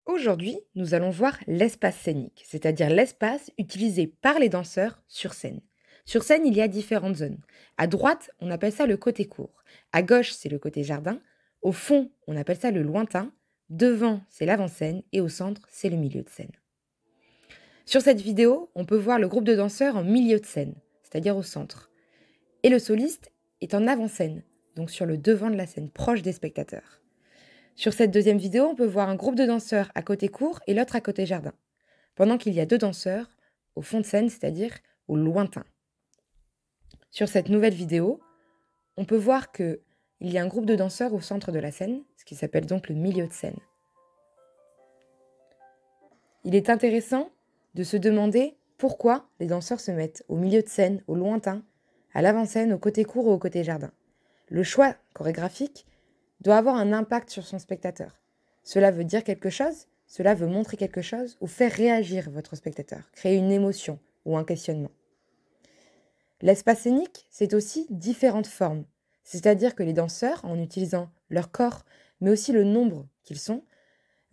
Aujourd'hui, nous allons voir l'espace scénique, c'est-à-dire l'espace utilisé par les danseurs sur scène. Sur scène, il y a différentes zones. À droite, on appelle ça le côté court. À gauche, c'est le côté jardin. Au fond, on appelle ça le lointain. Devant, c'est l'avant-scène. Et au centre, c'est le milieu de scène. Sur cette vidéo, on peut voir le groupe de danseurs en milieu de scène, c'est-à-dire au centre. Et le soliste est en avant-scène, donc sur le devant de la scène, proche des spectateurs. Sur cette deuxième vidéo, on peut voir un groupe de danseurs à côté court et l'autre à côté jardin, pendant qu'il y a deux danseurs au fond de scène, c'est-à-dire au lointain. Sur cette nouvelle vidéo, on peut voir qu'il y a un groupe de danseurs au centre de la scène, ce qui s'appelle donc le milieu de scène. Il est intéressant de se demander pourquoi les danseurs se mettent au milieu de scène, au lointain, à l'avant-scène, au côté court ou au côté jardin. Le choix chorégraphique doit avoir un impact sur son spectateur. Cela veut dire quelque chose, cela veut montrer quelque chose ou faire réagir votre spectateur, créer une émotion ou un questionnement. L'espace scénique, c'est aussi différentes formes, c'est-à-dire que les danseurs, en utilisant leur corps, mais aussi le nombre qu'ils sont,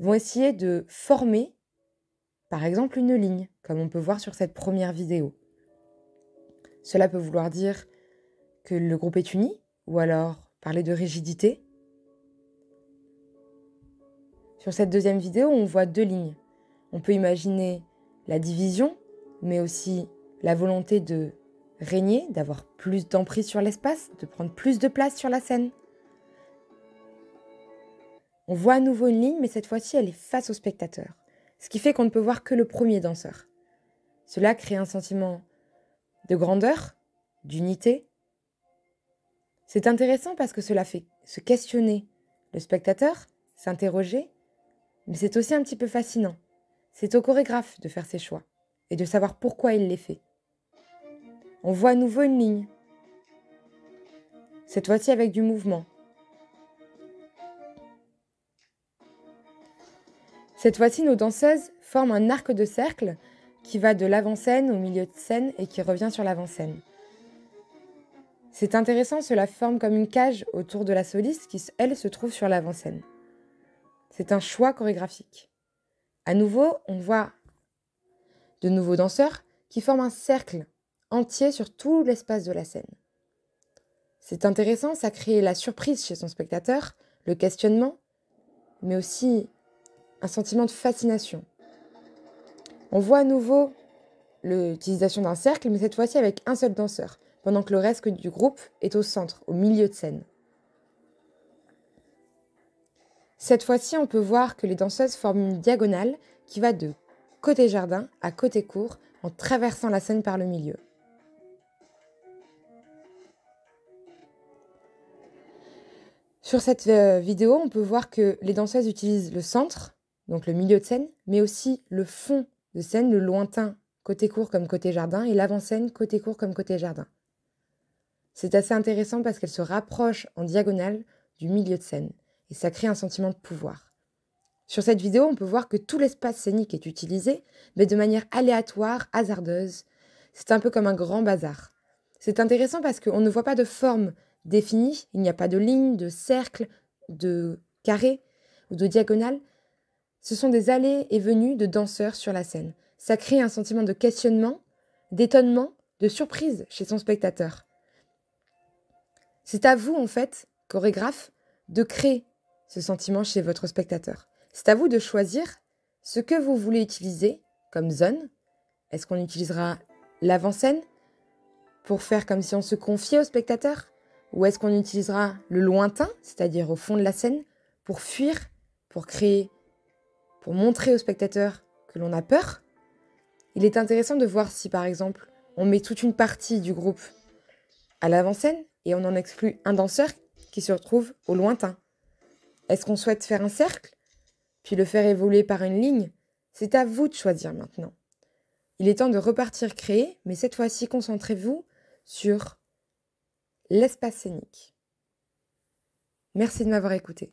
vont essayer de former, par exemple, une ligne, comme on peut voir sur cette première vidéo. Cela peut vouloir dire que le groupe est uni, ou alors parler de rigidité. Sur cette deuxième vidéo, on voit deux lignes. On peut imaginer la division, mais aussi la volonté de régner, d'avoir plus d'emprise sur l'espace, de prendre plus de place sur la scène. On voit à nouveau une ligne, mais cette fois-ci, elle est face au spectateur, ce qui fait qu'on ne peut voir que le premier danseur. Cela crée un sentiment de grandeur, d'unité. C'est intéressant parce que cela fait se questionner le spectateur, s'interroger, mais c'est aussi un petit peu fascinant. C'est au chorégraphe de faire ses choix et de savoir pourquoi il les fait. On voit à nouveau une ligne, cette fois-ci avec du mouvement. Cette fois-ci, nos danseuses forment un arc de cercle qui va de l'avant-scène au milieu de scène et qui revient sur l'avant-scène. C'est intéressant, cela forme comme une cage autour de la soliste qui, elle, se trouve sur l'avant-scène. C'est un choix chorégraphique. À nouveau, on voit de nouveaux danseurs qui forment un cercle entier sur tout l'espace de la scène. C'est intéressant, ça crée la surprise chez son spectateur, le questionnement, mais aussi un sentiment de fascination. On voit à nouveau l'utilisation d'un cercle, mais cette fois-ci avec un seul danseur, pendant que le reste du groupe est au centre, au milieu de scène. Cette fois-ci, on peut voir que les danseuses forment une diagonale qui va de côté jardin à côté court, en traversant la scène par le milieu. Sur cette vidéo, on peut voir que les danseuses utilisent le centre, donc le milieu de scène, mais aussi le fond de scène, le lointain, côté court comme côté jardin, et l'avant-scène, côté court comme côté jardin. C'est assez intéressant parce qu'elles se rapprochent en diagonale du milieu de scène, et ça crée un sentiment de pouvoir. Sur cette vidéo, on peut voir que tout l'espace scénique est utilisé, mais de manière aléatoire, hasardeuse. C'est un peu comme un grand bazar. C'est intéressant parce qu'on ne voit pas de forme définie, il n'y a pas de ligne, de cercle, de carré ou de diagonale. Ce sont des allées et venues de danseurs sur la scène. Ça crée un sentiment de questionnement, d'étonnement, de surprise chez son spectateur. C'est à vous, en fait, chorégraphe, de créer ce sentiment chez votre spectateur. C'est à vous de choisir ce que vous voulez utiliser comme zone. Est-ce qu'on utilisera l'avant-scène pour faire comme si on se confiait au spectateur? Ou est-ce qu'on utilisera le lointain, c'est-à-dire au fond de la scène, pour fuir, pour créer, pour montrer au spectateur que l'on a peur? Il est intéressant de voir si, par exemple, on met toute une partie du groupe à l'avant-scène et on en exclut un danseur qui se retrouve au lointain. Est-ce qu'on souhaite faire un cercle, puis le faire évoluer par une ligne? C'est à vous de choisir maintenant. Il est temps de repartir créer, mais cette fois-ci, concentrez-vous sur l'espace scénique. Merci de m'avoir écouté.